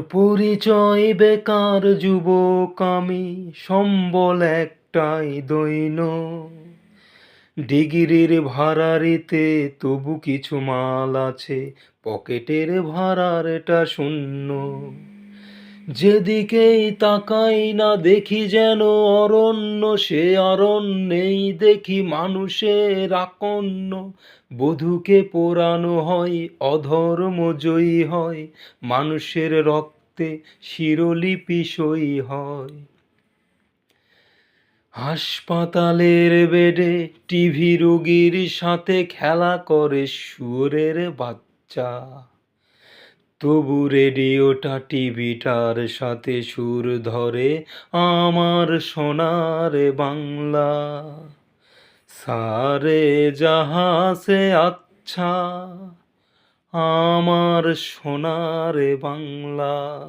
পরিচয় বেকার যুবক আমি, সম্বল একটাই দৈন। ডিগ্রির ভাড়ারিতে তবু কিছু মাল আছে, পকেটের ভাড়ারটা শূন্য। যেদিকেই তাকাই না দেখি যেন অরণ্য, সে অরণ্যেই দেখি মানুষের আকন্য। বধূকে পোড়ানো হয়, অধর্ম জয়ী হয়, মানুষের রক্তে শিরোলিপি সই হয়। হাসপাতালের বেডে টিভি রোগীর সাথে খেলা করে শুয়োরের বাচ্চা। তবু রেডিওটা টিভিটার সাথে সুর ধরে আমার সোনার বাংলা। সারে জাহাঁ সে আচ্ছা আমার সোনার বাংলা।